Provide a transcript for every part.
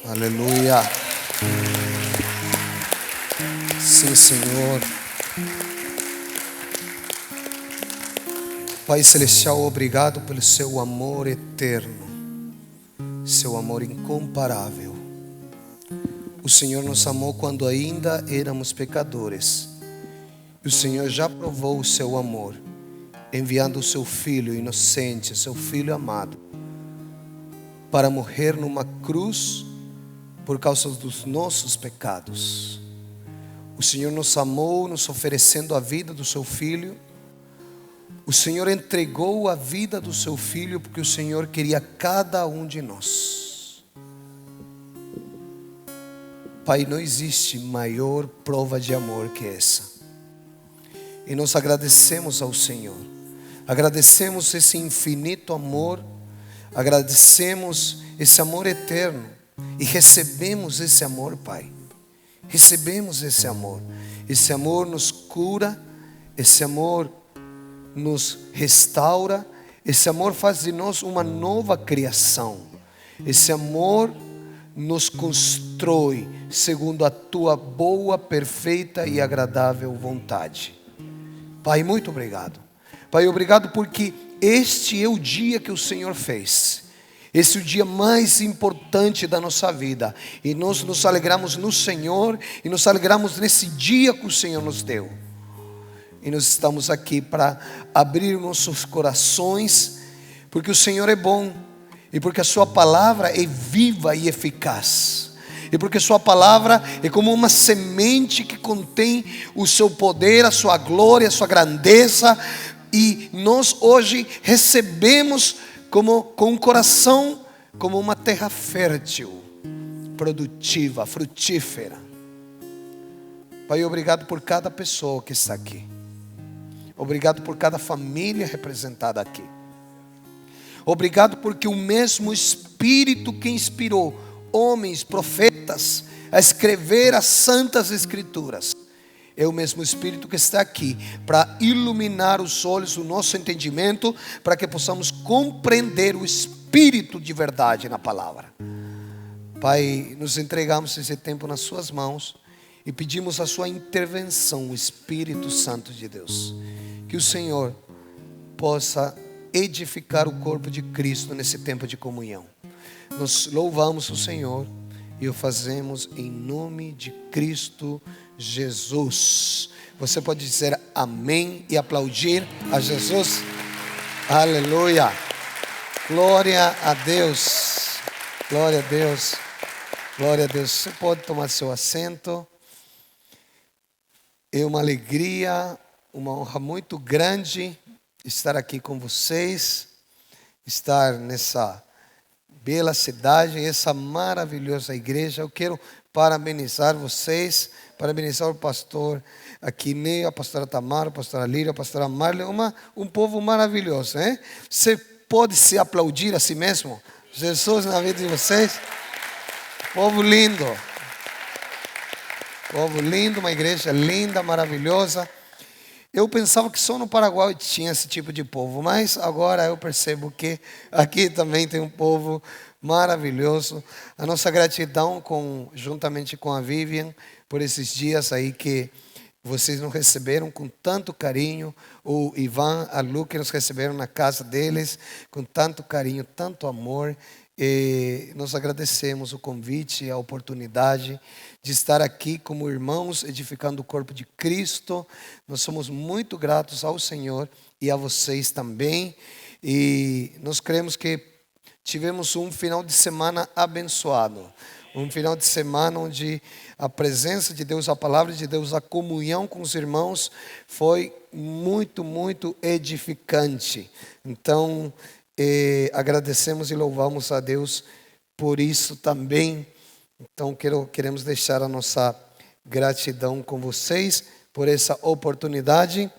Aleluia. Sim, Senhor. Pai Celestial, obrigado pelo seu amor eterno, seu amor incomparável. O Senhor nos amou quando ainda éramos pecadores. E o Senhor já provou o seu amor, enviando o seu Filho inocente, seu Filho amado, para morrer numa cruz por causa dos nossos pecados. O Senhor nos amou, nos oferecendo a vida do seu Filho. O Senhor entregou a vida do seu Filho porque o Senhor queria cada um de nós. Pai, não existe maior prova de amor que essa. E nós agradecemos ao Senhor. Agradecemos esse infinito amor. Agradecemos esse amor eterno. E recebemos esse amor, Pai. Recebemos esse amor. Esse amor nos cura. Esse amor nos restaura. Esse amor faz de nós uma nova criação. Esse amor nos constrói segundo a tua boa, perfeita e agradável vontade. Pai, muito obrigado. Pai, obrigado porque este é o dia que o Senhor fez. Esse é o dia mais importante da nossa vida. E nós nos alegramos no Senhor e nos alegramos nesse dia que o Senhor nos deu. E nós estamos aqui para abrir nossos corações, porque o Senhor é bom, e porque a sua palavra é viva e eficaz, e porque a sua palavra é como uma semente que contém o seu poder, a sua glória, a sua grandeza. E nós hoje recebemos com um coração como uma terra fértil, produtiva, frutífera. Pai, obrigado por cada pessoa que está aqui. Obrigado por cada família representada aqui. Obrigado porque o mesmo Espírito que inspirou homens, profetas, a escrever as santas Escrituras, é o mesmo Espírito que está aqui para iluminar os olhos do nosso entendimento, para que possamos compreender o Espírito de verdade na palavra. Pai, nos entregamos esse tempo nas suas mãos e pedimos a sua intervenção, o Espírito Santo de Deus. Que o Senhor possa edificar o corpo de Cristo nesse tempo de comunhão. Nós louvamos o Senhor e o fazemos em nome de Cristo Jesus. Você pode dizer amém e aplaudir a Jesus? Aleluia! Glória a Deus! Glória a Deus! Glória a Deus! Você pode tomar seu assento. É uma alegria, uma honra muito grande estar aqui com vocês, estar nessa bela cidade, essa maravilhosa igreja. Eu quero parabenizar vocês, parabenizar o pastor aqui, a pastora Tamara, a pastora Líria, a pastora Marley, um povo maravilhoso, né? Você pode se aplaudir a si mesmo? Jesus na vida de vocês? Povo lindo. Povo lindo, uma igreja linda, maravilhosa. Eu pensava que só no Paraguai tinha esse tipo de povo, mas agora eu percebo que aqui também tem um povo maravilhoso. A nossa gratidão juntamente com a Vivian por esses dias aí que vocês nos receberam com tanto carinho. O Ivan, a Lu, que nos receberam na casa deles com tanto carinho, tanto amor. E nós agradecemos o convite, a oportunidade de estar aqui como irmãos edificando o corpo de Cristo. Nós somos muito gratos ao Senhor e a vocês também. E nós cremos que tivemos um final de semana abençoado. Um final de semana onde a presença de Deus, a palavra de Deus, a comunhão com os irmãos foi muito, muito edificante. Então, agradecemos e louvamos a Deus por isso também. Então queremos deixar a nossa gratidão com vocês por essa oportunidade.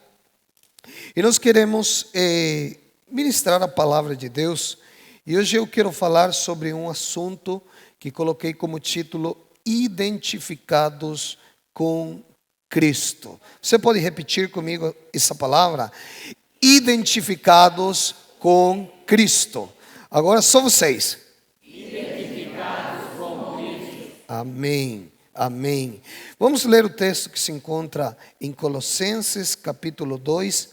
E nós queremos ministrar a palavra de Deus. E hoje eu quero falar sobre um assunto que coloquei como título: Identificados com Cristo. Você pode repetir comigo essa palavra? Identificados com Cristo. Agora só vocês. Identificados com Cristo. Amém. Amém. Vamos ler o texto que se encontra em Colossenses, capítulo 2,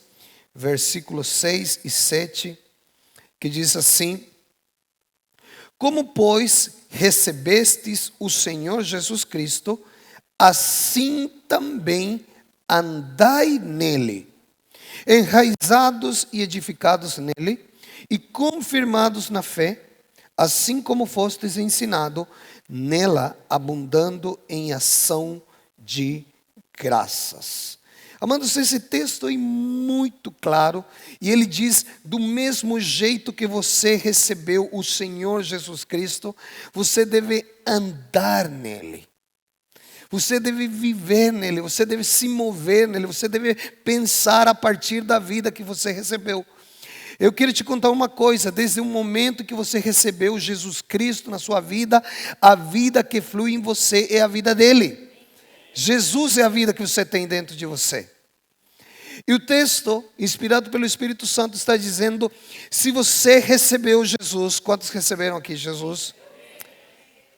versículos 6 e 7, que diz assim: Como, pois, recebestes o Senhor Jesus Cristo, assim também andai nele, enraizados e edificados nele, e confirmados na fé, assim como fostes ensinado, nela abundando em ação de graças. Amados, esse texto é muito claro, e ele diz: do mesmo jeito que você recebeu o Senhor Jesus Cristo, você deve andar nele. Você deve viver nele, você deve se mover nele, você deve pensar a partir da vida que você recebeu. Eu quero te contar uma coisa: desde o momento que você recebeu Jesus Cristo na sua vida, a vida que flui em você é a vida dele. Jesus é a vida que você tem dentro de você. E o texto, inspirado pelo Espírito Santo, está dizendo: se você recebeu Jesus, quantos receberam aqui Jesus?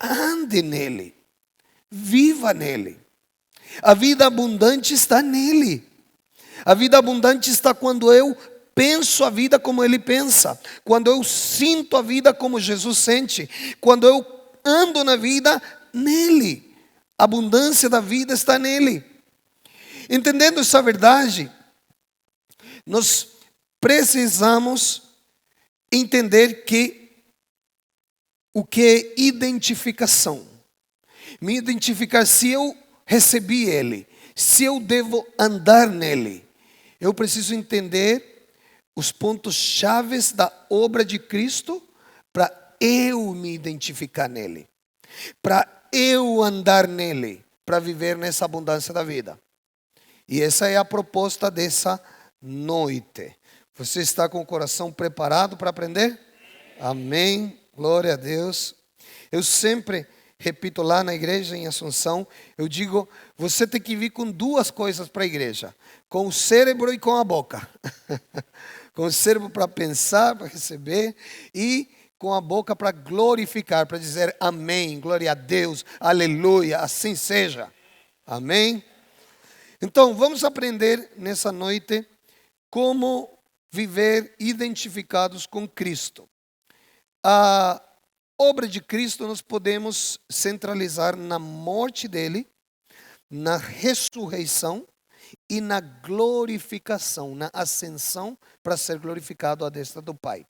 Ande nele, viva nele. A vida abundante está nele. A vida abundante está quando eu penso a vida como ele pensa, quando eu sinto a vida como Jesus sente, quando eu ando na vida nele. A abundância da vida está nele. Entendendo essa verdade, nós precisamos entender o que é identificação. Me identificar se eu recebi ele, se eu devo andar nele. Eu preciso entender os pontos chaves da obra de Cristo para eu me identificar nele, para eu andar nele, para viver nessa abundância da vida. E essa é a proposta dessa noite. Você está com o coração preparado para aprender? Amém. Glória a Deus. Eu sempre repito lá na igreja em Assunção, eu digo: você tem que vir com duas coisas para a igreja: com o cérebro e com a boca. Com o cérebro para pensar, para receber, e com a boca para glorificar, para dizer amém, glória a Deus, aleluia, assim seja. Amém? Então, vamos aprender nessa noite como viver identificados com Cristo. A obra de Cristo nós podemos centralizar na morte dele, na ressurreição e na glorificação, na ascensão para ser glorificado à destra do Pai.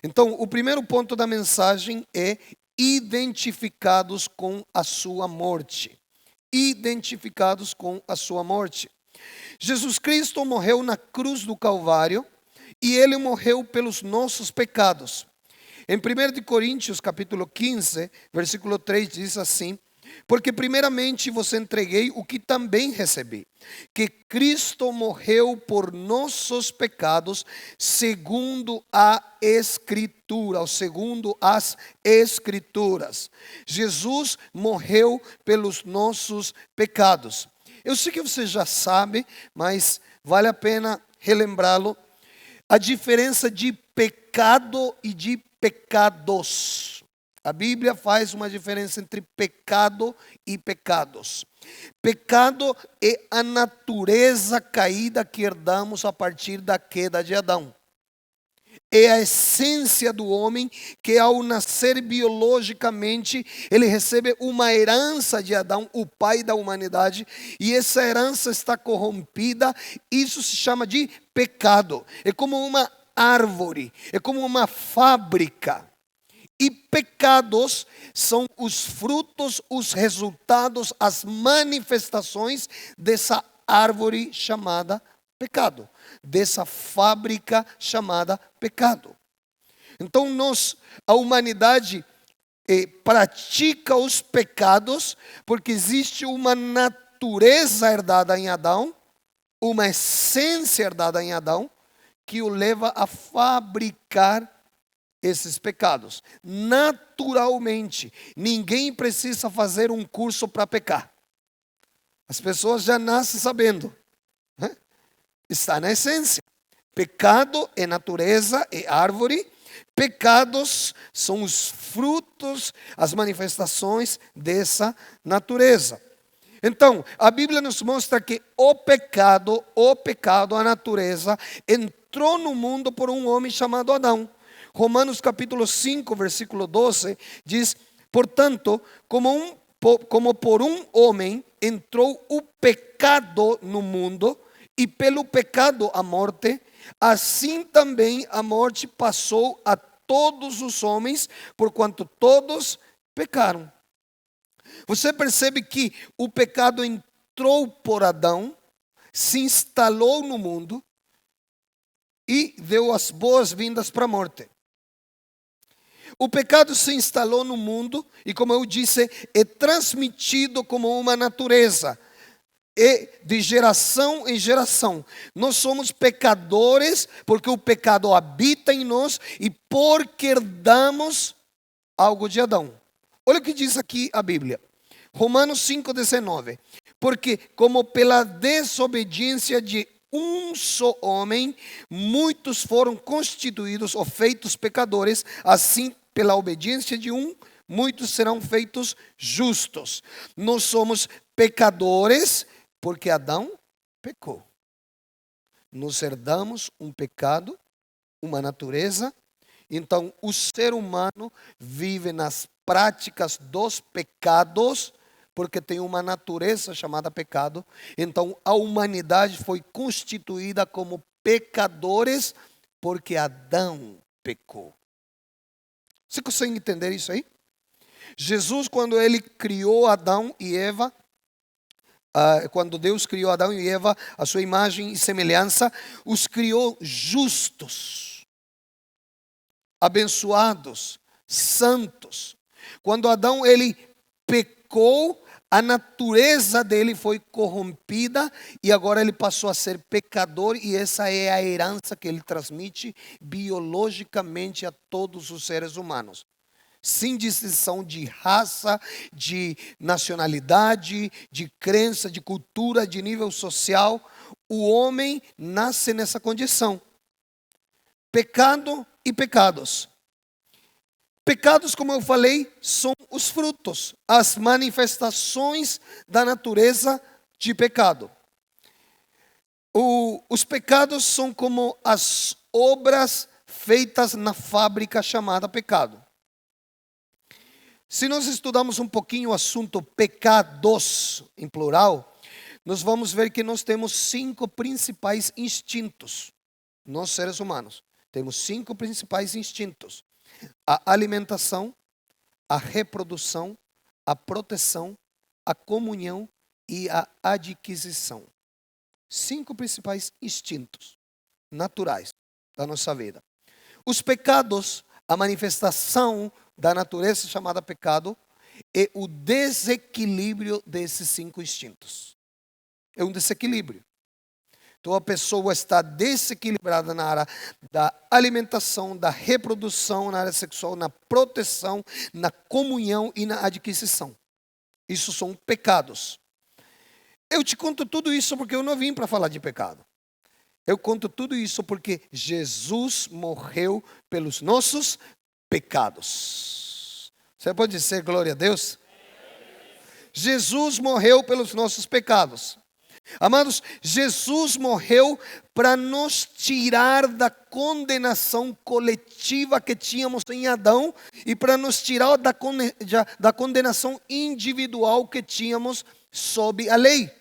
Então, o primeiro ponto da mensagem é identificados com a sua morte. Identificados com a sua morte. Jesus Cristo morreu na cruz do Calvário e ele morreu pelos nossos pecados. Em 1 Coríntios capítulo 15, versículo 3 diz assim: porque primeiramente vos entreguei o que também recebi, que Cristo morreu por nossos pecados, segundo a Escritura, ou segundo as Escrituras. Jesus morreu pelos nossos pecados. Eu sei que você já sabe, mas vale a pena relembrá-lo. A diferença de pecado e de pecados. A Bíblia faz uma diferença entre pecado e pecados. Pecado é a natureza caída que herdamos a partir da queda de Adão. É a essência do homem que, ao nascer biologicamente, ele recebe uma herança de Adão, o pai da humanidade, e essa herança está corrompida. Isso se chama de pecado. É como uma árvore, é como uma fábrica. E pecados são os frutos, os resultados, as manifestações dessa árvore chamada pecado, dessa fábrica chamada pecado. Então a humanidade pratica os pecados porque existe uma natureza herdada em Adão, uma essência herdada em Adão, que o leva a fabricar esses pecados. Naturalmente, ninguém precisa fazer um curso para pecar. As pessoas já nascem sabendo. Está na essência. Pecado é natureza, é árvore. pecados são os frutos, as manifestações dessa natureza. Então, a Bíblia nos mostra que o pecado, a natureza, entrou no mundo por um homem chamado Adão. Romanos capítulo 5, versículo 12, diz: portanto, como por um homem entrou o pecado no mundo, e pelo pecado a morte, assim também a morte passou a todos os homens, porquanto todos pecaram. Você percebe que o pecado entrou por Adão, se instalou no mundo e deu as boas-vindas para a morte. O pecado se instalou no mundo e, como eu disse, é transmitido como uma natureza. E de geração em geração. Nós somos pecadores porque o pecado habita em nós e porque herdamos algo de Adão. Olha o que diz aqui a Bíblia. Romanos 5,19. Porque como pela desobediência de um só homem, muitos foram constituídos ou feitos pecadores, assim pela obediência de um, muitos serão feitos justos. Nós somos pecadores porque Adão pecou. Nós herdamos um pecado, uma natureza. Então o ser humano vive nas práticas dos pecados, porque tem uma natureza chamada pecado. Então a humanidade foi constituída como pecadores porque Adão pecou. Você consegue entender isso aí? Jesus, quando ele criou Adão e Eva, quando Deus criou Adão e Eva, a sua imagem e semelhança, os criou justos, abençoados, santos. Quando Adão ele pecou, a natureza dele foi corrompida e agora ele passou a ser pecador, e essa é a herança que ele transmite biologicamente a todos os seres humanos. Sem distinção de raça, de nacionalidade, de crença, de cultura, de nível social, o homem nasce nessa condição. Pecado e pecados. Pecados, como eu falei, são os frutos, as manifestações da natureza de pecado. Os pecados são como as obras feitas na fábrica chamada pecado. Se nós estudamos um pouquinho o assunto pecados, em plural, nós vamos ver que nós temos 5 principais instintos. Nós, seres humanos, temos 5 principais instintos: a alimentação, a reprodução, a proteção, a comunhão e a adquisição. 5 principais instintos naturais da nossa vida. Os pecados, a manifestação da natureza chamada pecado, é o desequilíbrio desses 5 instintos. É um desequilíbrio. Então a pessoa está desequilibrada na área da alimentação, da reprodução, na área sexual, na proteção, na comunhão e na adquisição. Isso são pecados. Eu te conto tudo isso porque eu não vim para falar de pecado. Eu conto tudo isso porque Jesus morreu pelos nossos pecados. Você pode dizer glória a Deus? Jesus morreu pelos nossos pecados. Amados, Jesus morreu para nos tirar da condenação coletiva que tínhamos em Adão e para nos tirar da condenação individual que tínhamos sob a lei.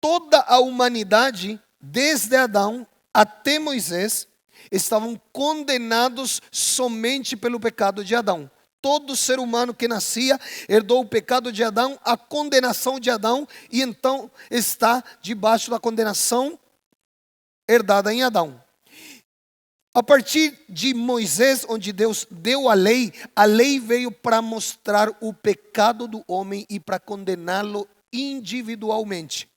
Toda a humanidade, desde Adão até Moisés, estavam condenados somente pelo pecado de Adão. Todo ser humano que nascia herdou o pecado de Adão, a condenação de Adão, e então está debaixo da condenação herdada em Adão. A partir de Moisés, onde Deus deu a lei veio para mostrar o pecado do homem e para condená-lo individualmente.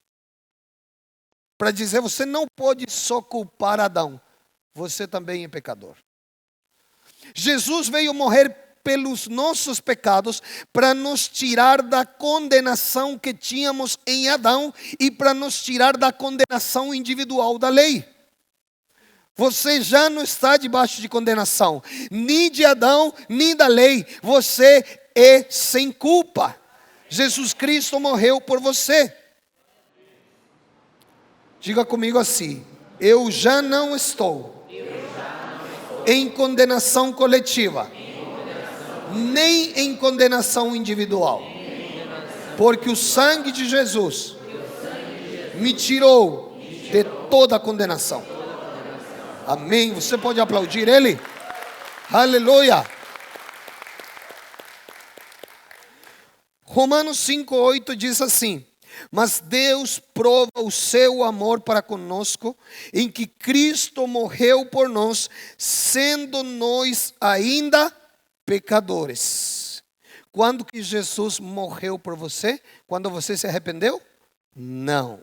Para dizer, você não pode só culpar Adão, você também é pecador. Jesus veio morrer pelos nossos pecados para nos tirar da condenação que tínhamos em Adão e para nos tirar da condenação individual da lei. Você já não está debaixo de condenação, nem de Adão, nem da lei. Você é sem culpa. Jesus Cristo morreu por você. Diga comigo assim: eu já não estou em condenação coletiva, nem em condenação individual, porque o sangue de Jesus me tirou de toda a condenação. Amém. Você pode aplaudir Ele? Aleluia. Romanos 5:8 diz assim: mas Deus prova o seu amor para conosco, em que Cristo morreu por nós, sendo nós ainda pecadores. Quando que Jesus morreu por você? Quando você se arrependeu? Não.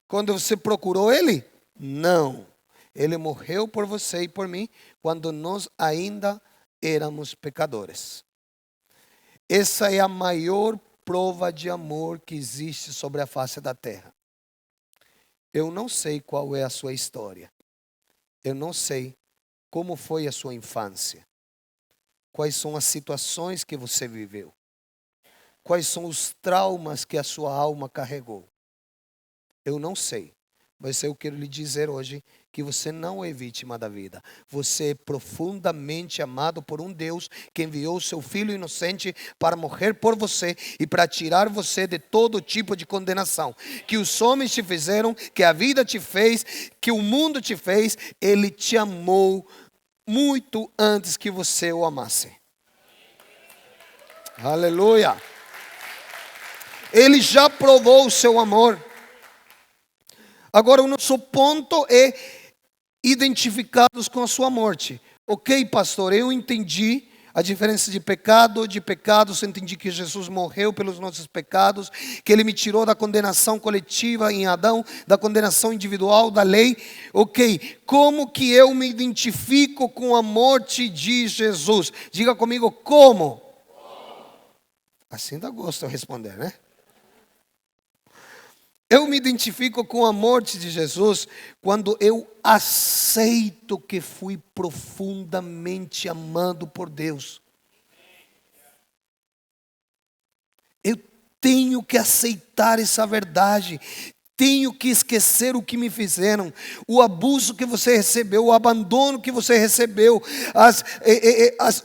Quando você procurou Ele? Não. Ele morreu por você e por mim, quando nós ainda éramos pecadores. Essa é a maior prova de amor que existe sobre a face da terra. Eu não sei qual é a sua história. Eu não sei como foi a sua infância. Quais são as situações que você viveu. Quais são os traumas que a sua alma carregou. Eu não sei. Mas eu quero lhe dizer hoje que você não é vítima da vida. Você é profundamente amado por um Deus que enviou o seu Filho inocente para morrer por você e para tirar você de todo tipo de condenação. Que os homens te fizeram, que a vida te fez, que o mundo te fez. Ele te amou muito antes que você o amasse. Aleluia. Ele já provou o seu amor. Agora o nosso ponto é identificados com a sua morte. Ok, pastor, eu entendi a diferença de pecados, eu entendi que Jesus morreu pelos nossos pecados, que Ele me tirou da condenação coletiva em Adão, da condenação individual da lei. Ok, como que eu me identifico com a morte de Jesus? Diga comigo, como? Assim dá gosto eu responder, né? Eu me identifico com a morte de Jesus quando eu aceito que fui profundamente amado por Deus. Eu tenho que aceitar essa verdade. Tenho que esquecer o que me fizeram, o abuso que você recebeu, o abandono que você recebeu,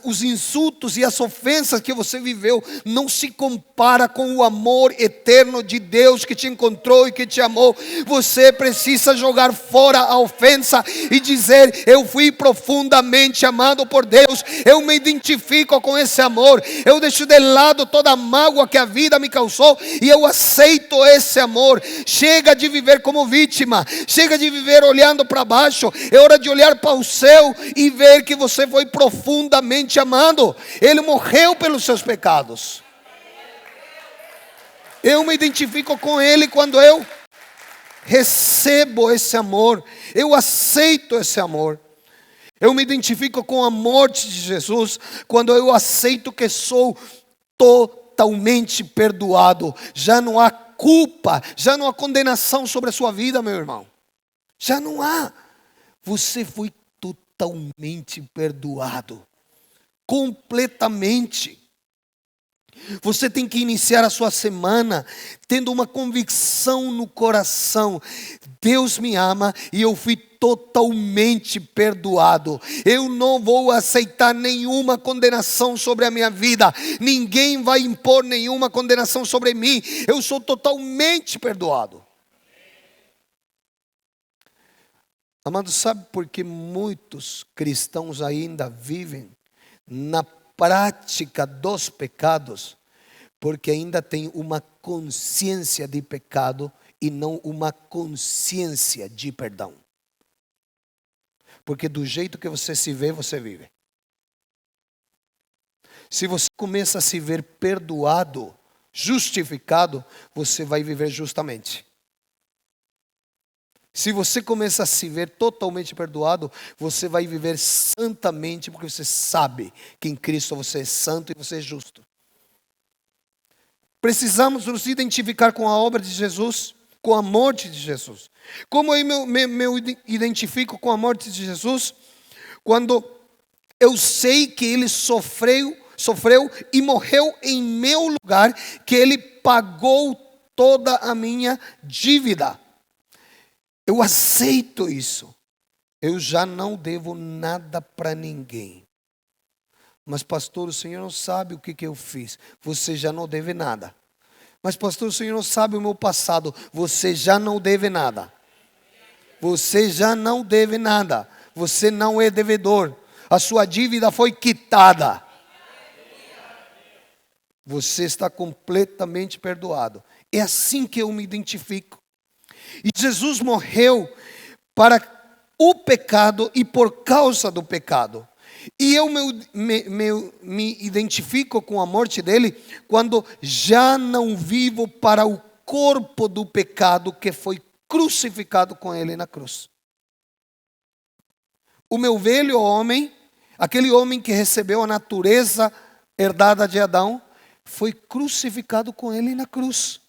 os insultos e as ofensas que você viveu, não se compara com o amor eterno de Deus que te encontrou e que te amou. Você precisa jogar fora a ofensa e dizer: eu fui profundamente amado por Deus, eu me identifico com esse amor, eu deixo de lado toda a mágoa que a vida me causou e eu aceito esse amor. Chega de viver como vítima, chega de viver olhando para baixo, é hora de olhar para o céu e ver que você foi profundamente amado. Ele morreu pelos seus pecados. Eu me identifico com Ele quando eu recebo esse amor, eu aceito esse amor. Eu me identifico com a morte de Jesus quando eu aceito que sou totalmente perdoado. Já não há culpa, já não há condenação sobre a sua vida, meu irmão. Já não há. Você foi totalmente perdoado. Completamente. Você tem que iniciar a sua semana tendo uma convicção no coração: Deus me ama e eu fui totalmente perdoado. Eu não vou aceitar nenhuma condenação sobre a minha vida. Ninguém vai impor nenhuma condenação sobre mim. Eu sou totalmente perdoado. Amado, sabe por que muitos cristãos ainda vivem na prática dos pecados? Porque ainda tem uma consciência de pecado e não uma consciência de perdão. Porque do jeito que você se vê, você vive. Se você começa a se ver perdoado, justificado, você vai viver justamente. Se você começa a se ver totalmente perdoado, você vai viver santamente, porque você sabe que em Cristo você é santo e você é justo. Precisamos nos identificar com a obra de Jesus. com a morte de Jesus. Como eu me identifico com a morte de Jesus? Quando eu sei que Ele sofreu e morreu em meu lugar, que Ele pagou toda a minha dívida. Eu aceito isso. Eu já não devo nada para ninguém. Mas pastor, o senhor não sabe o que eu fiz. Você já não deve nada. Mas pastor, o senhor não sabe o meu passado. Você já não deve nada. Você já não deve nada. Você não é devedor. A sua dívida foi quitada. Você está completamente perdoado. É assim que eu me identifico. E Jesus morreu para o pecado e por causa do pecado. E eu me identifico com a morte dele quando já não vivo para o corpo do pecado que foi crucificado com ele na cruz. O meu velho homem, aquele homem que recebeu a natureza herdada de Adão, foi crucificado com ele na cruz.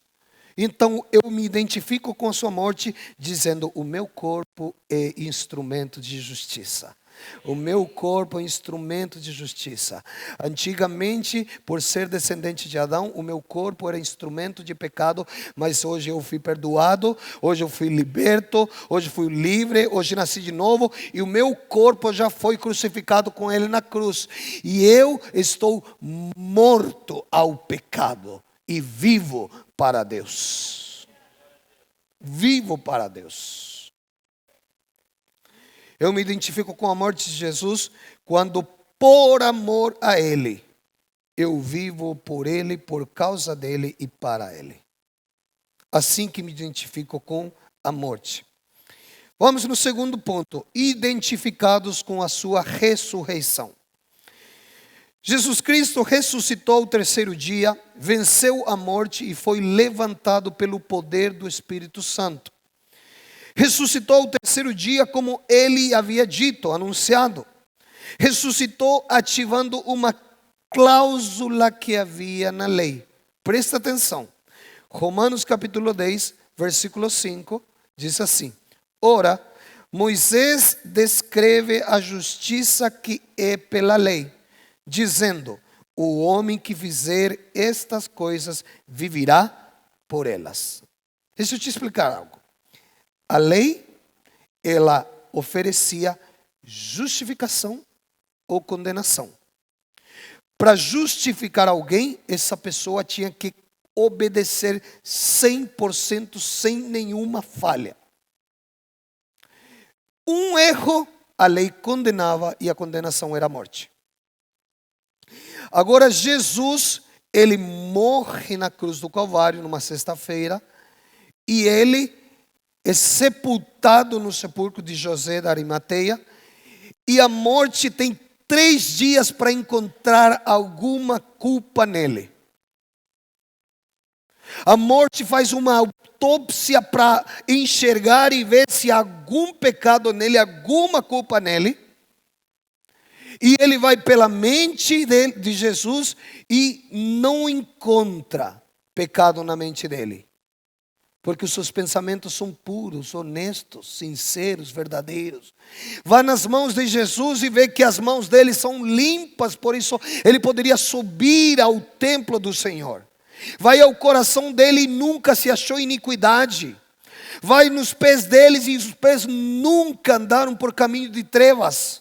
Então eu me identifico com a sua morte, dizendo: o meu corpo é instrumento de justiça. O meu corpo é instrumento de justiça. Antigamente, por ser descendente de Adão, o meu corpo era instrumento de pecado, mas hoje eu fui perdoado, hoje eu fui liberto, hoje fui livre, hoje nasci de novo, e o meu corpo já foi crucificado com ele na cruz. E eu estou morto ao pecado e vivo para Deus. Vivo para Deus. Eu me identifico com a morte de Jesus quando, por amor a Ele, eu vivo por Ele, por causa dEle e para Ele. Assim que me identifico com a morte. Vamos no segundo ponto: identificados com a sua ressurreição. Jesus Cristo ressuscitou ao terceiro dia, venceu a morte e foi levantado pelo poder do Espírito Santo. Ressuscitou ao terceiro dia, como ele havia dito, anunciado. Ressuscitou ativando uma cláusula que havia na lei. Presta atenção. Romanos capítulo 10, versículo 5, diz assim: ora, Moisés descreve a justiça que é pela lei, dizendo: o homem que fizer estas coisas viverá por elas. Deixa eu te explicar algo. A lei, ela oferecia justificação ou condenação. Para justificar alguém, essa pessoa tinha que obedecer 100% sem nenhuma falha. Um erro, a lei condenava e a condenação era a morte. Agora Jesus, ele morre na cruz do Calvário numa sexta-feira e ele é sepultado no sepulcro de José da Arimateia, e a morte tem 3 dias para encontrar alguma culpa nele. A morte faz uma autópsia para enxergar e ver se há algum pecado nele, alguma culpa nele. E ele vai pela mente de Jesus e não encontra pecado na mente dele. Porque os seus pensamentos são puros, honestos, sinceros, verdadeiros. Vai nas mãos de Jesus e vê que as mãos dele são limpas, por isso ele poderia subir ao templo do Senhor. Vai ao coração dele e nunca se achou iniquidade. Vai nos pés deles e os pés nunca andaram por caminho de trevas.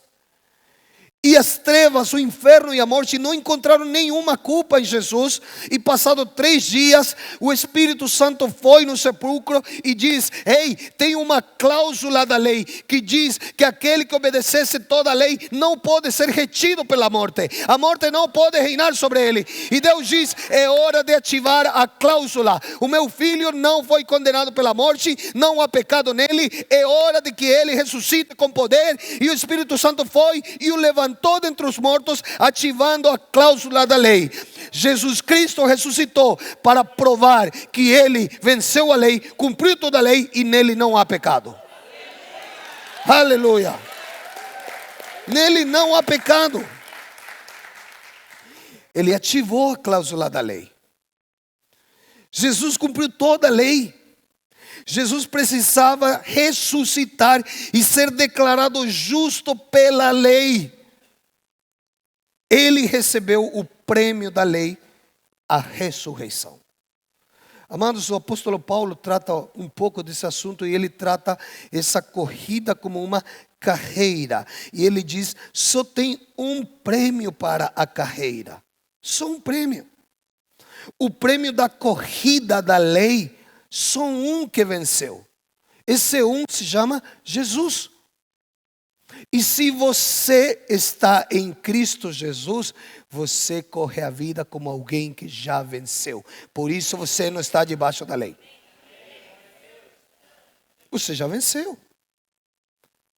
E as trevas, o inferno e a morte não encontraram nenhuma culpa em Jesus. E passado 3 dias, o Espírito Santo foi no sepulcro e diz: ei, tem uma cláusula da lei que diz que aquele que obedecesse toda a lei não pode ser retido pela morte. A morte não pode reinar sobre ele. E Deus diz: é hora de ativar a cláusula. O meu filho não foi condenado pela morte, não há pecado nele. É hora de que ele ressuscite com poder. E o Espírito Santo foi e o levantou dentre os mortos, ativando a cláusula da lei. Jesus Cristo ressuscitou para provar que ele venceu a lei, cumpriu toda a lei e nele não há pecado. Aleluia. Nele não há pecado. Ele ativou a cláusula da lei. Jesus cumpriu toda a lei. Jesus precisava ressuscitar e ser declarado justo pela lei. Ele recebeu o prêmio da lei, a ressurreição. Amados, o apóstolo Paulo trata um pouco desse assunto e ele trata essa corrida como uma carreira. E ele diz, só tem um prêmio para a carreira. Só um prêmio. O prêmio da corrida da lei, só um que venceu. Esse um se chama Jesus. E se você está em Cristo Jesus, você corre a vida como alguém que já venceu. Por isso você não está debaixo da lei. Você já venceu.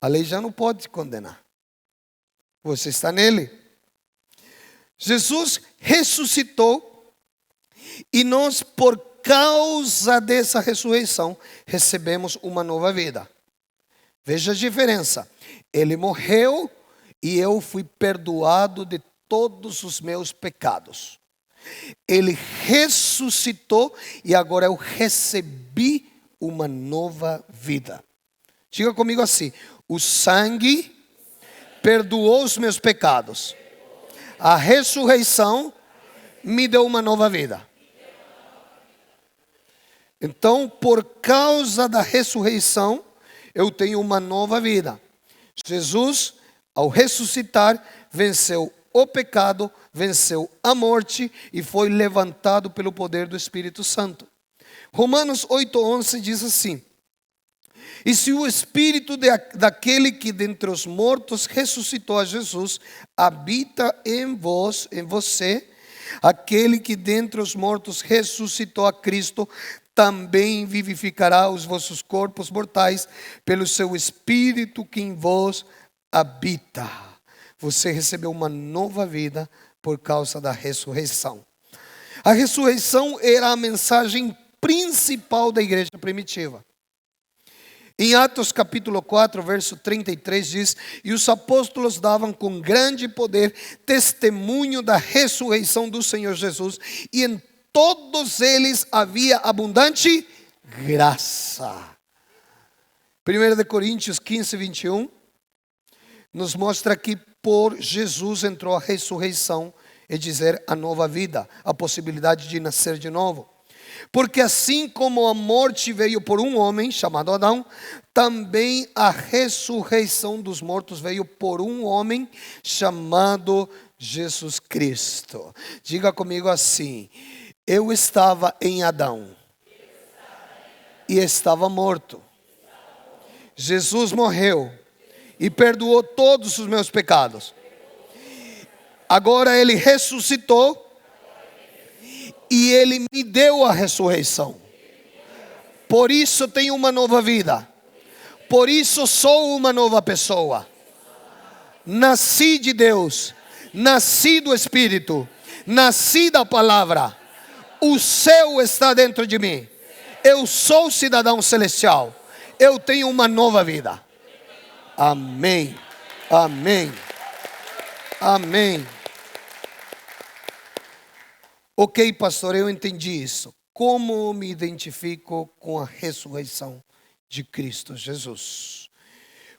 A lei já não pode te condenar. Você está nele. Jesus ressuscitou e nós, por causa dessa ressurreição, recebemos uma nova vida. Veja a diferença. Ele morreu e eu fui perdoado de todos os meus pecados. Ele ressuscitou e agora eu recebi uma nova vida. Diga comigo assim: o sangue perdoou os meus pecados. A ressurreição me deu uma nova vida. Então, por causa da ressurreição, eu tenho uma nova vida. Jesus, ao ressuscitar, venceu o pecado, venceu a morte e foi levantado pelo poder do Espírito Santo. Romanos 8:11 diz assim: e se o Espírito daquele que dentre os mortos ressuscitou a Jesus, habita em vós, em você, aquele que dentre os mortos ressuscitou a Cristo, também vivificará os vossos corpos mortais pelo seu Espírito que em vós habita. Você recebeu uma nova vida por causa da ressurreição. A ressurreição era a mensagem principal da igreja primitiva. Em Atos capítulo 4, verso 33 diz: e os apóstolos davam com grande poder testemunho da ressurreição do Senhor Jesus, e em todos eles havia abundante graça. 1 Coríntios 15, 21 nos mostra que por Jesus entrou a ressurreição, é dizer, a nova vida, a possibilidade de nascer de novo. Porque assim como a morte veio por um homem, chamado Adão, também a ressurreição dos mortos veio por um homem, chamado Jesus Cristo. Diga comigo assim: eu estava em Adão e estava morto. Jesus morreu e perdoou todos os meus pecados. Agora ele ressuscitou e ele me deu a ressurreição. Por isso tenho uma nova vida. Por isso sou uma nova pessoa. Nasci de Deus, nasci do Espírito, nasci da palavra. O céu está dentro de mim. Eu sou cidadão celestial. Eu tenho uma nova vida. Amém. Amém. Amém. Ok, pastor, eu entendi isso. Como me identifico com a ressurreição de Cristo Jesus?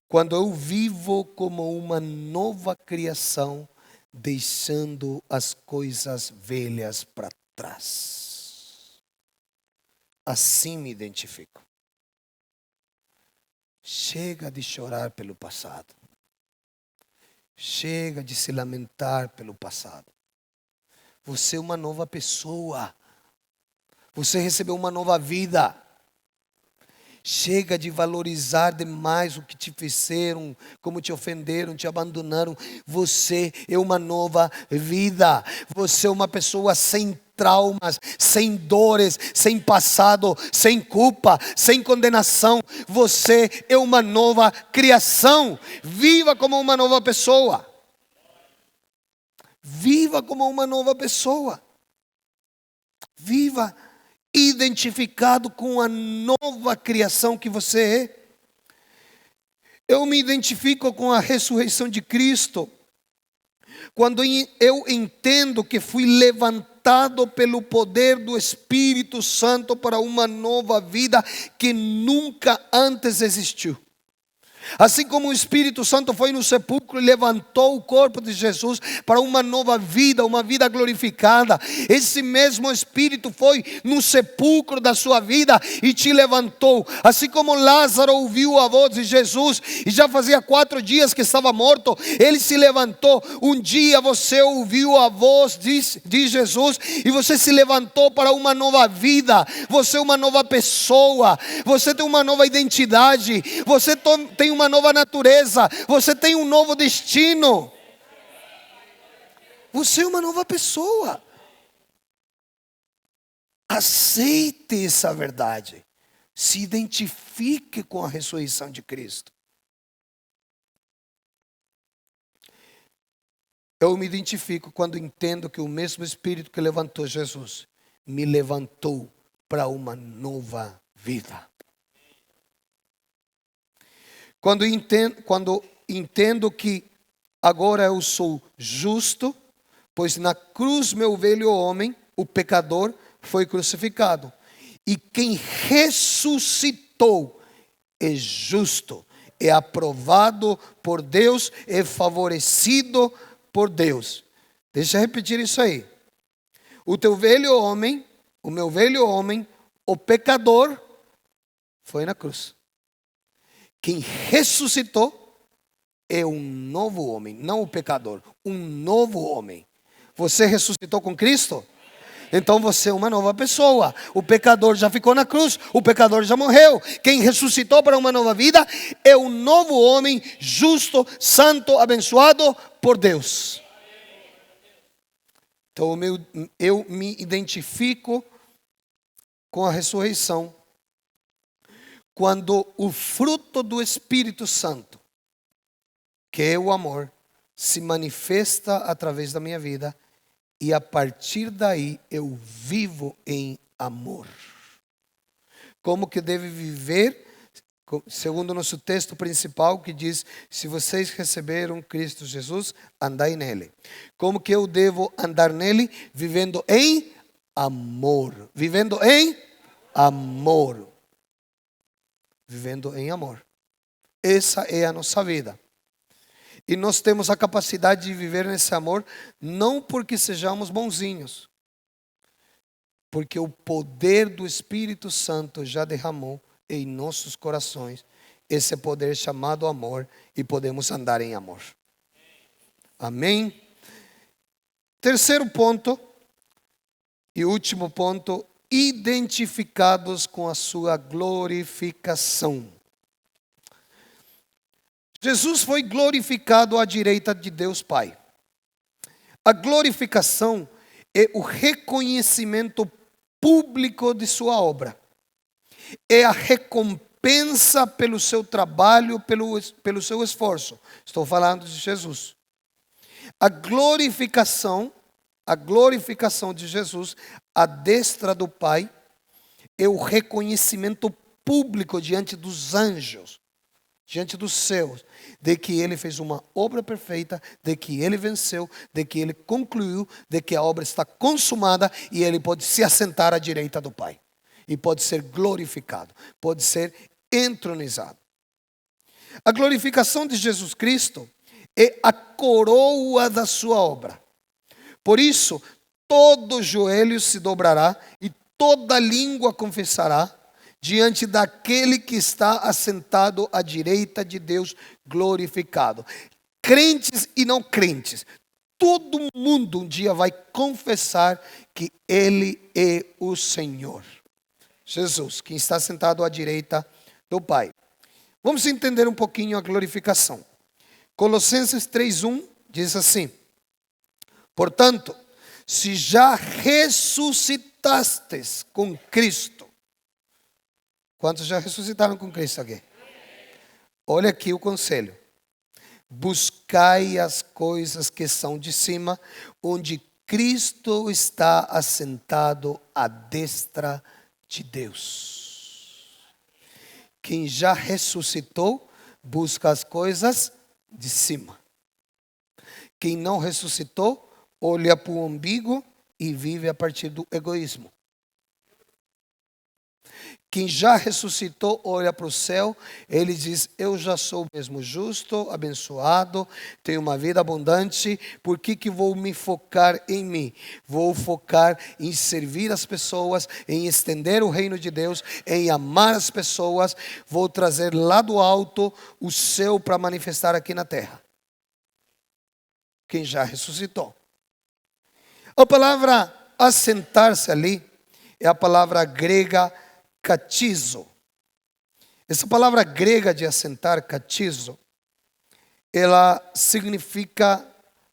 Quando eu vivo como uma nova criação, deixando as coisas velhas para trás. Assim me identifico. Chega de chorar pelo passado. Chega de se lamentar pelo passado. Você é uma nova pessoa. Você recebeu uma nova vida. Chega de valorizar demais o que te fizeram, como te ofenderam, te abandonaram. Você é uma nova vida. Você é uma pessoa sem traumas, sem dores, sem passado, sem culpa, sem condenação. Você é uma nova criação. Viva como uma nova pessoa. Viva como uma nova pessoa. Viva identificado com a nova criação que você é. Eu me identifico com a ressurreição de Cristo quando eu entendo que fui levantado levantado pelo poder do Espírito Santo para uma nova vida que nunca antes existiu. Assim como o Espírito Santo foi no sepulcro e levantou o corpo de Jesus para uma nova vida, uma vida glorificada, esse mesmo Espírito foi no sepulcro da sua vida e te levantou. Assim como Lázaro ouviu a voz de Jesus e já fazia 4 dias que estava morto, ele se levantou. Um dia você ouviu a voz de Jesus e você se levantou para uma nova vida. Você é uma nova pessoa, você tem uma nova identidade, você tem uma nova natureza, você tem um novo destino. Você é uma nova pessoa. Aceite essa verdade. Se identifique com a ressurreição de Cristo. Eu me identifico quando entendo que o mesmo Espírito que levantou Jesus me levantou para uma nova vida. Quando entendo que agora eu sou justo, pois na cruz meu velho homem, o pecador, foi crucificado. E quem ressuscitou é justo, é aprovado por Deus, é favorecido por Deus. Deixa eu repetir isso aí. O teu velho homem, o meu velho homem, o pecador, foi na cruz. Quem ressuscitou é um novo homem, não o pecador, um novo homem. Você ressuscitou com Cristo? Então você é uma nova pessoa. O pecador já ficou na cruz, o pecador já morreu. Quem ressuscitou para uma nova vida é um novo homem, justo, santo, abençoado por Deus. Então eu me identifico com a ressurreição quando o fruto do Espírito Santo, que é o amor, se manifesta através da minha vida. E a partir daí eu vivo em amor. Como que deve viver? Segundo o nosso texto principal, que diz: se vocês receberam Cristo Jesus, andai nele. Como que eu devo andar nele? Vivendo em amor. Vivendo em amor. Vivendo em amor. Essa é a nossa vida. E nós temos a capacidade de viver nesse amor, não porque sejamos bonzinhos, porque o poder do Espírito Santo já derramou em nossos corações esse poder chamado amor, e podemos andar em amor. Amém? Terceiro ponto e último ponto: identificados com a sua glorificação. Jesus foi glorificado à direita de Deus Pai. A glorificação é o reconhecimento público de sua obra. É a recompensa pelo seu trabalho, pelo seu esforço. Estou falando de Jesus. A glorificação de Jesus à destra do Pai é o reconhecimento público diante dos anjos, diante dos céus, de que ele fez uma obra perfeita, de que ele venceu, de que ele concluiu, de que a obra está consumada e ele pode se assentar à direita do Pai. E pode ser glorificado, pode ser entronizado. A glorificação de Jesus Cristo é a coroa da sua obra. Por isso, todo joelho se dobrará e toda língua confessará diante daquele que está assentado à direita de Deus, glorificado. Crentes e não crentes, todo mundo um dia vai confessar que Ele é o Senhor. Jesus, quem está sentado à direita do Pai. Vamos entender um pouquinho a glorificação. Colossenses 3:1 diz assim: portanto, se já ressuscitastes com Cristo. Quantos já ressuscitaram com Cristo aqui? Olha aqui o conselho. Buscai as coisas que são de cima, onde Cristo está assentado à destra de Deus. Quem já ressuscitou, busca as coisas de cima. Quem não ressuscitou, olha para o umbigo e vive a partir do egoísmo. Quem já ressuscitou olha para o céu, ele diz: eu já sou mesmo justo, abençoado, tenho uma vida abundante, por que vou me focar em mim? Vou focar em servir as pessoas, em estender o reino de Deus, em amar as pessoas, vou trazer lá do alto o céu para manifestar aqui na terra. Quem já ressuscitou. A palavra assentar-se ali é a palavra grega katizo. Essa palavra grega de assentar, katizo, ela significa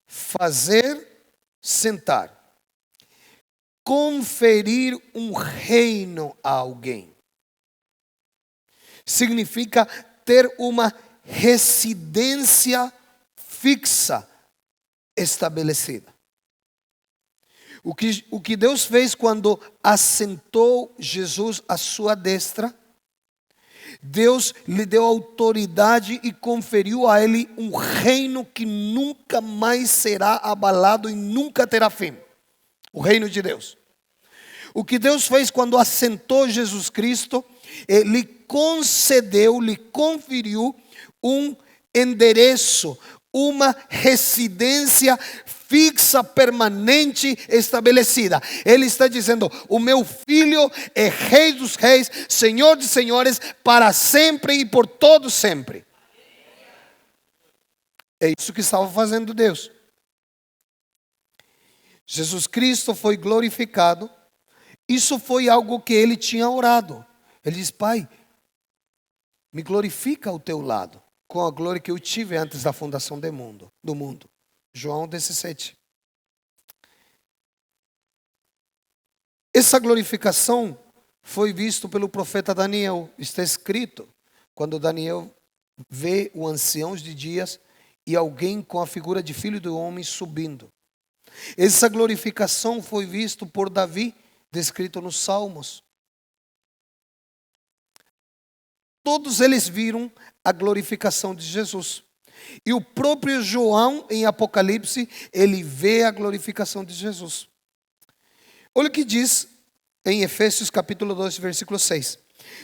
fazer sentar, conferir um reino a alguém. Significa ter uma residência fixa estabelecida. O que Deus fez quando assentou Jesus à sua destra, Deus lhe deu autoridade e conferiu a ele um reino que nunca mais será abalado e nunca terá fim. O reino de Deus. O que Deus fez quando assentou Jesus Cristo, lhe concedeu, lhe conferiu um endereço, uma residência fixa, permanente, estabelecida. Ele está dizendo: o meu filho é Rei dos Reis, Senhor dos Senhores, para sempre e por todo sempre. É isso que estava fazendo Deus. Jesus Cristo foi glorificado. Isso foi algo que ele tinha orado. Ele diz: Pai, me glorifica ao teu lado, com a glória que eu tive antes da fundação do mundo. João 17. Essa glorificação foi vista pelo profeta Daniel. Está escrito, quando Daniel vê o ancião de dias e alguém com a figura de filho do homem subindo. Essa glorificação foi vista por Davi, descrito nos Salmos. Todos eles viram a glorificação de Jesus. E o próprio João, em Apocalipse, ele vê a glorificação de Jesus. Olha o que diz em Efésios capítulo 2, versículo 6.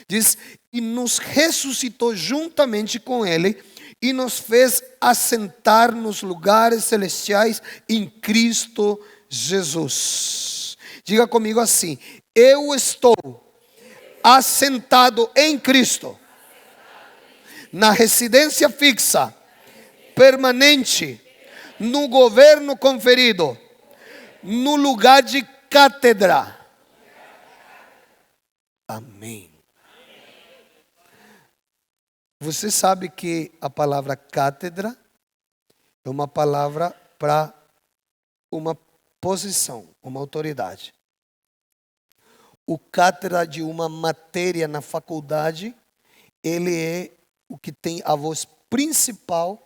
Diz: e nos ressuscitou juntamente com ele e nos fez assentar nos lugares celestiais em Cristo Jesus. Diga comigo assim: eu estou assentado em Cristo, na residência fixa, permanente, no governo conferido, no lugar de cátedra. Amém. Você sabe que a palavra cátedra é uma palavra para uma posição, uma autoridade. O cátedra de uma matéria na faculdade, ele é o que tem a voz principal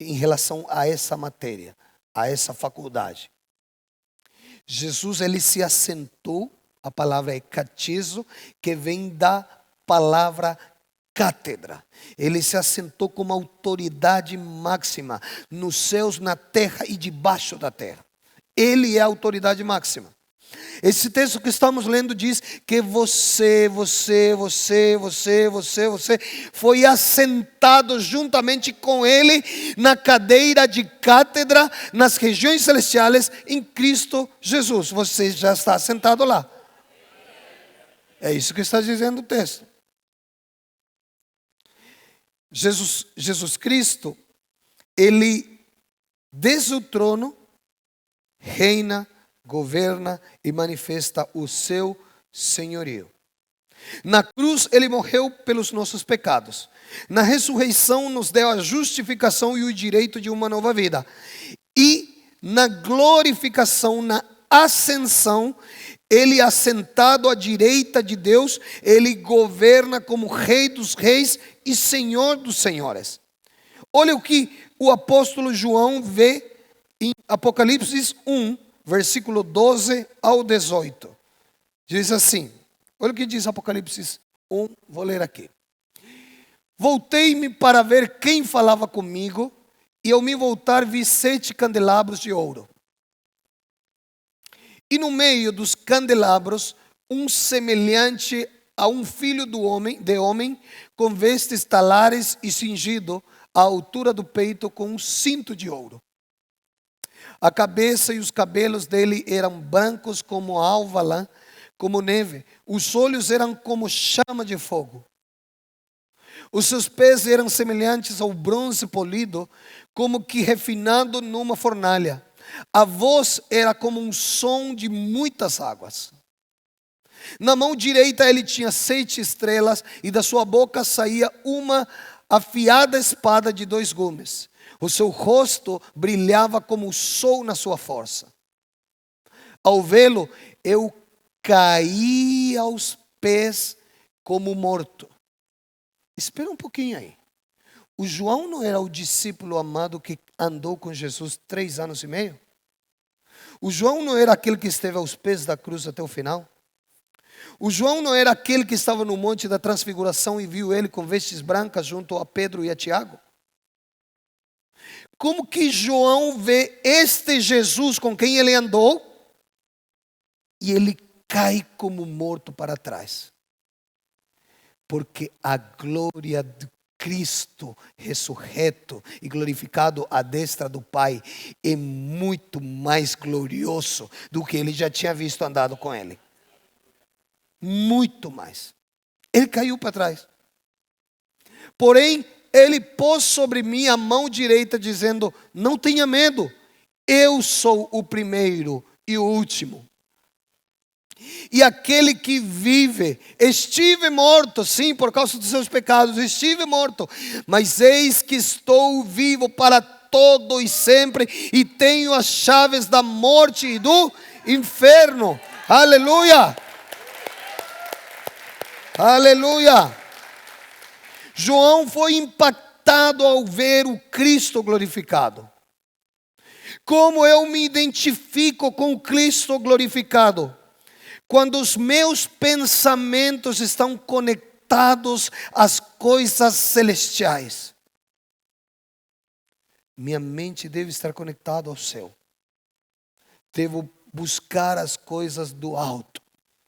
em relação a essa matéria, a essa faculdade. Jesus, ele se assentou, a palavra é catizo, que vem da palavra cátedra. Ele se assentou como autoridade máxima nos céus, na terra e debaixo da terra. Ele é a autoridade máxima. Esse texto que estamos lendo diz que você foi assentado juntamente com ele na cadeira de cátedra nas regiões celestiais em Cristo Jesus. Você já está assentado lá. É isso que está dizendo o texto. Jesus Cristo, ele desde o trono reina, governa e manifesta o seu senhorio. Na cruz ele morreu pelos nossos pecados. Na ressurreição nos deu a justificação e o direito de uma nova vida. E na glorificação, na ascensão, ele assentado à direita de Deus, ele governa como Rei dos Reis e Senhor dos Senhores. Olha o que o apóstolo João vê em Apocalipse 1, versículo 12 ao 18. Diz assim, olha o que diz Apocalipse 1, vou ler aqui. Voltei-me para ver quem falava comigo, e ao me voltar vi 7 candelabros de ouro. E no meio dos candelabros, um semelhante a um filho de homem, com vestes talares e cingido à altura do peito com um cinto de ouro. A cabeça e os cabelos dele eram brancos como alva lã, como neve. Os olhos eram como chama de fogo. Os seus pés eram semelhantes ao bronze polido, como que refinado numa fornalha. A voz era como um som de muitas águas. Na mão direita ele tinha 7 estrelas, e da sua boca saía uma afiada espada de 2 gumes. O seu rosto brilhava como o sol na sua força. Ao vê-lo, eu caí aos pés como morto. Espera um pouquinho aí. O João não era o discípulo amado que andou com Jesus 3 anos e meio? O João não era aquele que esteve aos pés da cruz até o final? O João não era aquele que estava no monte da transfiguração e viu ele com vestes brancas junto a Pedro e a Tiago? Como que João vê este Jesus com quem ele andou e ele cai como morto para trás? Porque a glória de Cristo ressurreto e glorificado à destra do Pai é muito mais glorioso do que ele já tinha visto andado com ele. Muito mais. Ele caiu para trás. Porém, ele pôs sobre mim a mão direita, dizendo: não tenha medo, eu sou o primeiro e o último. E aquele que vive, estive morto, sim, por causa dos seus pecados, estive morto, mas eis que estou vivo para todo e sempre, e tenho as chaves da morte e do inferno. Aleluia! Aleluia! João foi impactado ao ver o Cristo glorificado. Como eu me identifico com o Cristo glorificado? Quando os meus pensamentos estão conectados às coisas celestiais. Minha mente deve estar conectada ao céu. Devo buscar as coisas do alto.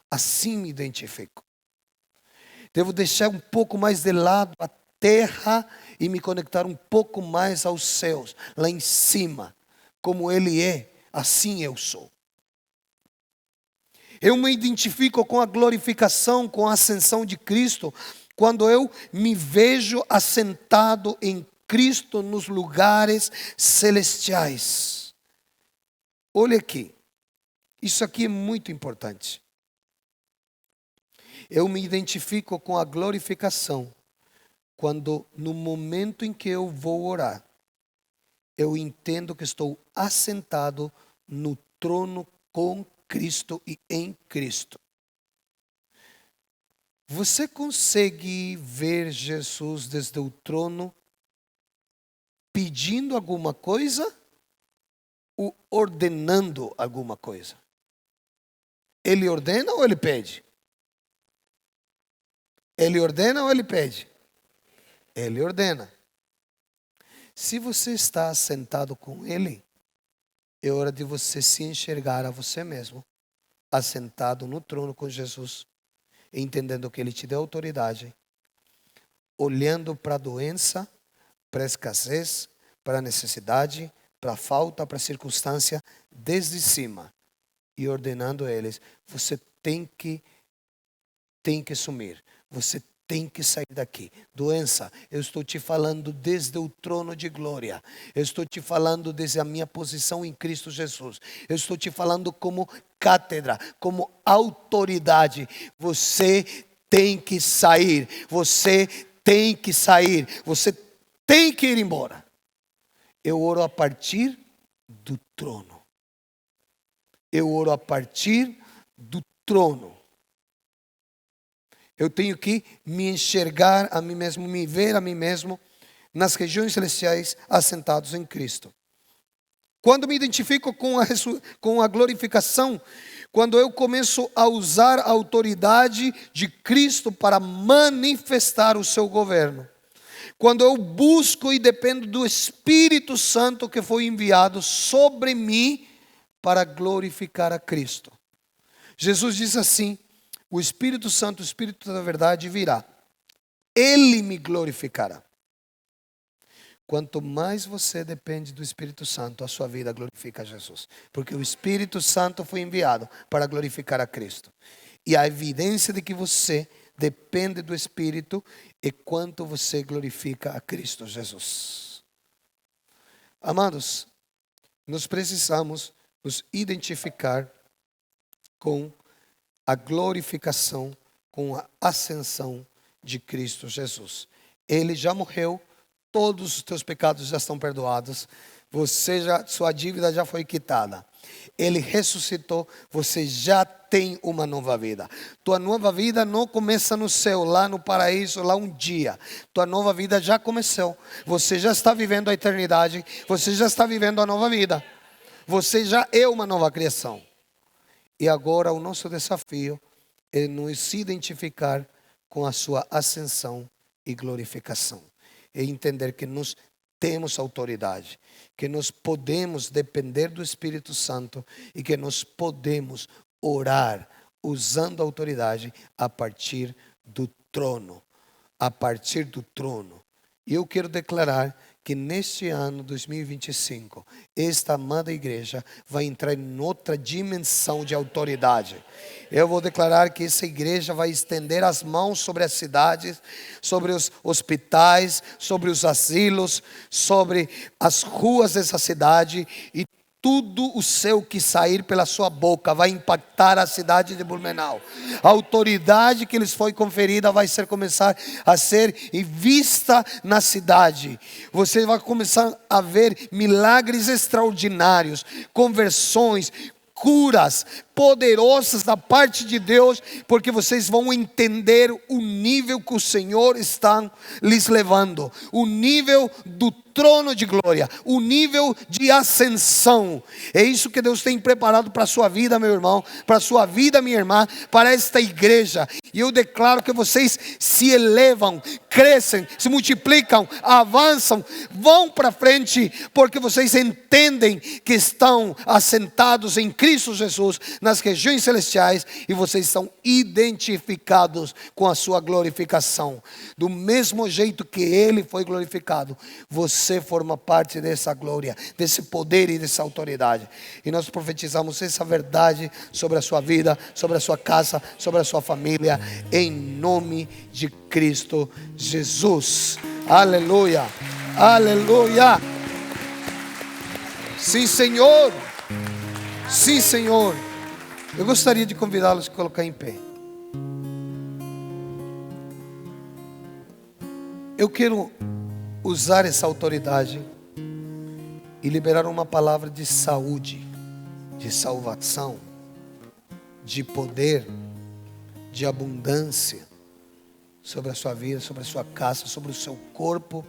Assim me identifico. Devo deixar um pouco mais de lado a terra e me conectar um pouco mais aos céus, lá em cima. Como Ele é, assim eu sou. Eu me identifico com a glorificação, com a ascensão de Cristo, quando eu me vejo assentado em Cristo nos lugares celestiais. Olha aqui, isso aqui é muito importante. Eu me identifico com a glorificação quando no momento em que eu vou orar, eu entendo que estou assentado no trono com Cristo e em Cristo. Você consegue ver Jesus desde o trono pedindo alguma coisa ou ordenando alguma coisa? Ele ordena ou ele pede? Ele ordena ou ele pede? Ele ordena. Se você está sentado com Ele, é hora de você se enxergar a você mesmo, assentado no trono com Jesus, entendendo que Ele te deu autoridade, olhando para a doença, para a escassez, para a necessidade, para a falta, para a circunstância, desde cima, e ordenando a eles: você tem que sumir, você tem que sair daqui. Doença, eu estou te falando desde o trono de glória. Eu estou te falando desde a minha posição em Cristo Jesus. Eu estou te falando como cátedra, como autoridade. Você tem que sair. Você tem que sair. Você tem que ir embora. Eu oro a partir do trono. Eu oro a partir do trono. Eu tenho que me enxergar a mim mesmo, me ver a mim mesmo nas regiões celestiais assentados em Cristo. Quando me identifico com a glorificação, quando eu começo a usar a autoridade de Cristo para manifestar o seu governo, quando eu busco e dependo do Espírito Santo que foi enviado sobre mim para glorificar a Cristo. Jesus diz assim: o Espírito Santo, o Espírito da verdade virá. Ele me glorificará. Quanto mais você depende do Espírito Santo, a sua vida glorifica a Jesus. Porque o Espírito Santo foi enviado para glorificar a Cristo. E a evidência de que você depende do Espírito é quanto você glorifica a Cristo Jesus. Amados, nós precisamos nos identificar com a glorificação, com a ascensão de Cristo Jesus. Ele já morreu, todos os teus pecados já estão perdoados, sua dívida já foi quitada. Ele ressuscitou, você já tem uma nova vida. Tua nova vida não começa no céu, lá no paraíso, lá um dia. Tua nova vida já começou. Você já está vivendo a eternidade, você já está vivendo a nova vida. Você já é uma nova criação. E agora o nosso desafio é nos identificar com a sua ascensão e glorificação. É entender que nós temos autoridade, que nós podemos depender do Espírito Santo e que nós podemos orar usando a autoridade a partir do trono. A partir do trono. E eu quero declarar que neste ano 2025, esta amada igreja vai entrar em outra dimensão de autoridade. Eu vou declarar que essa igreja vai estender as mãos sobre as cidades, sobre os hospitais, sobre os asilos, sobre as ruas dessa cidade, e tudo o céu que sair pela sua boca vai impactar a cidade de Blumenau. A autoridade que lhes foi conferida vai começar a ser vista na cidade. Você vai começar a ver milagres extraordinários, conversões, curas poderosas da parte de Deus, porque vocês vão entender o nível que o Senhor está lhes levando, o nível do trono de glória, o nível de ascensão. É isso que Deus tem preparado para a sua vida, meu irmão, para a sua vida, minha irmã, para esta igreja. E eu declaro que vocês se elevam, crescem, se multiplicam, avançam, vão para frente, porque vocês entendem que estão assentados em Cristo Jesus nas regiões celestiais, e vocês são identificados com a sua glorificação. Do mesmo jeito que Ele foi glorificado, você forma parte dessa glória, desse poder e dessa autoridade. E nós profetizamos essa verdade sobre a sua vida, sobre a sua casa, sobre a sua família, em nome de Cristo Jesus. Aleluia, aleluia. Sim, Senhor. Sim, Senhor. Eu gostaria de convidá-los a colocar em pé. Eu quero usar essa autoridade e liberar uma palavra de saúde, de salvação, de poder, de abundância sobre a sua vida, sobre a sua casa, sobre o seu corpo,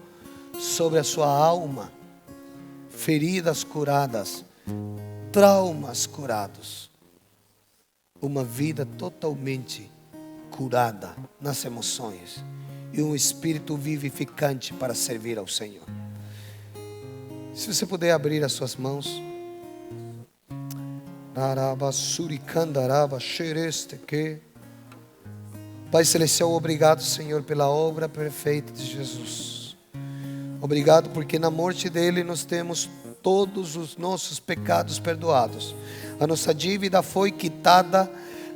sobre a sua alma. Feridas curadas, traumas curados, uma vida totalmente curada nas emoções e um espírito vivificante para servir ao Senhor. Se você puder abrir as suas mãos. Pai Celestial, obrigado, Senhor, pela obra perfeita de Jesus. Obrigado porque na morte dele nós temos todos os nossos pecados perdoados. A nossa dívida foi quitada,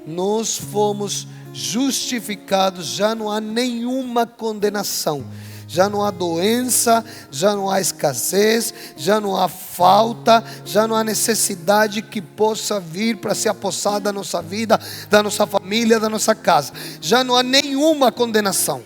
nós fomos justificados, já não há nenhuma condenação. Já não há doença, já não há escassez, já não há falta, já não há necessidade que possa vir para se apossar da nossa vida, da nossa família, da nossa casa. Já não há nenhuma condenação.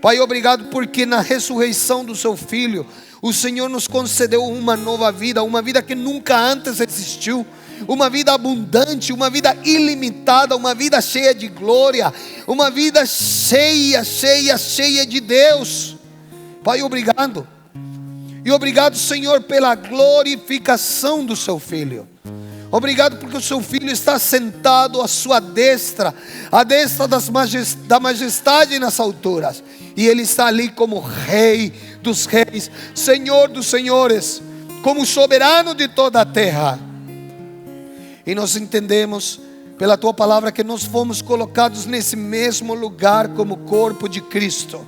Pai, obrigado porque na ressurreição do seu Filho, o Senhor nos concedeu uma nova vida, uma vida que nunca antes existiu. Uma vida abundante, uma vida ilimitada, uma vida cheia de glória, uma vida cheia de Deus. Pai, obrigado. E obrigado, Senhor, pela glorificação do seu Filho. Obrigado porque o seu Filho está sentado à sua destra, à destra da majestade nas alturas. E Ele está ali como Rei dos reis, Senhor dos senhores, como soberano de toda a terra. E nós entendemos pela Tua palavra que nós fomos colocados nesse mesmo lugar como corpo de Cristo.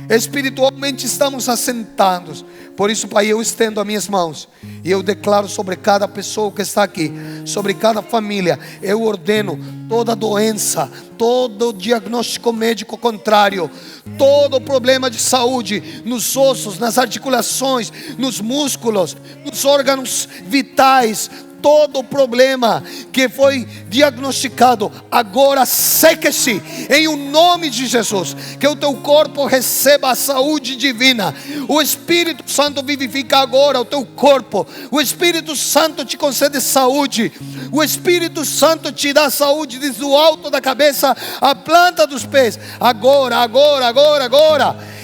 Espiritualmente estamos assentados. Por isso, Pai, eu estendo as minhas mãos e eu declaro sobre cada pessoa que está aqui, sobre cada família, eu ordeno toda doença, todo diagnóstico médico contrário, todo problema de saúde nos ossos, nas articulações, nos músculos, nos órgãos vitais, todo problema que foi diagnosticado, agora seque-se em o nome de Jesus. Que o teu corpo receba a saúde divina. O Espírito Santo vivifica agora o teu corpo. O Espírito Santo te concede saúde. O Espírito Santo te dá saúde desde o alto da cabeça à planta dos pés. Agora.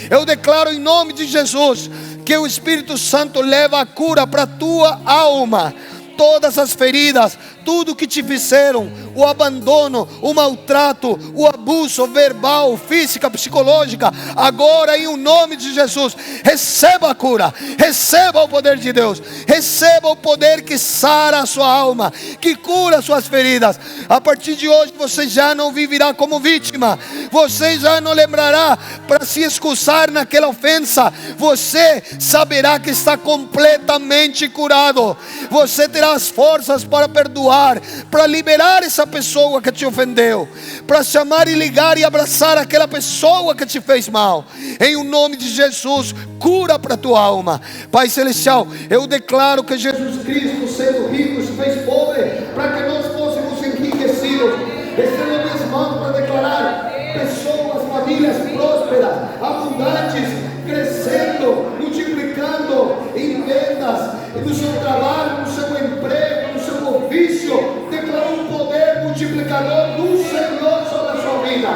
Eu declaro em nome de Jesus que o Espírito Santo leva a cura para a tua alma. Todas as feridas, tudo que te fizeram, o abandono, o maltrato, o abuso verbal, física, psicológica, agora em o nome de Jesus, receba a cura, receba o poder de Deus, receba o poder que sara a sua alma, que cura as suas feridas. A partir de hoje você já não viverá como vítima, você já não lembrará para se excusar naquela ofensa, você saberá que está completamente curado, você terá as forças para perdoar, para liberar essa pessoa que te ofendeu, para chamar e ligar e abraçar aquela pessoa que te fez mal. Em o nome de Jesus, cura para a tua alma. Pai Celestial, eu declaro que Jesus Cristo, sendo rico, se fez pobre para que nós fôssemos enriquecidos. Estendo as minhas mãos para declarar pessoas, famílias prósperas, abundantes, crescendo, multiplicando em vendas, no seu trabalho, no seu emprego, no seu ofício. Declara um poder multiplicador do Senhor sobre a sua vida.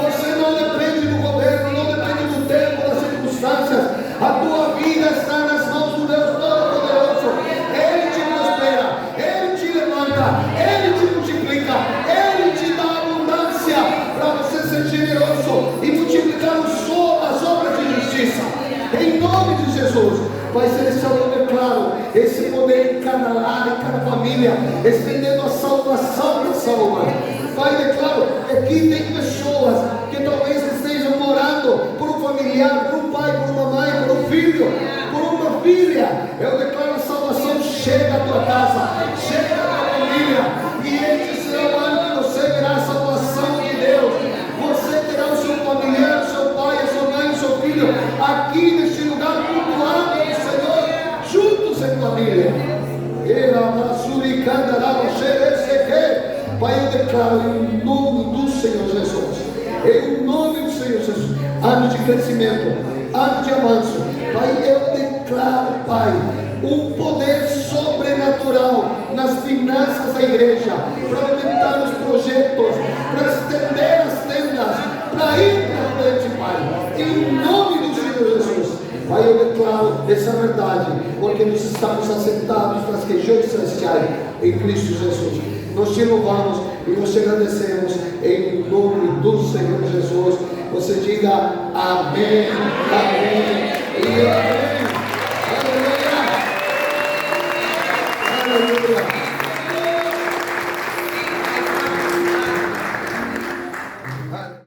Você não depende do governo, não depende do tempo, das circunstâncias. A tua vida está nas mãos do Deus Todo-Poderoso. Ele te prospera, Ele te levanta, Ele te multiplica, Ele te dá abundância para você ser generoso e multiplicar as obras de justiça. Em nome de Jesus. Pai Celestial, eu declaro esse poder em cada lar, em cada família, estendendo a salvação dessa alma. Pai, declaro que aqui tem pessoas que talvez estejam morando por um familiar, por um pai, por uma mãe, por um filho, por uma filha. Eu declaro a salvação, chega à tua casa, chega à tua família, e este será o ano que você verá a salvação de Deus. Você terá o seu familiar, o seu pai, a sua mãe, o seu filho, aqui neste lugar cultuado do Senhor, juntos em família. Pai, eu declaro em nome do Senhor Jesus, em nome do Senhor Jesus, ano de crescimento, ano de avanço. Pai, eu declaro, Pai, um poder sobrenatural nas finanças da igreja, para aumentar os projetos, para estender as tendas, para ir para frente, Pai, em nome do Senhor Jesus. Pai, eu declaro essa verdade, porque nós estamos assentados nas regiões celestiais em Cristo Jesus. Nós te louvamos e nós te agradecemos em nome do Senhor Jesus. Você diga amém, amém e amém.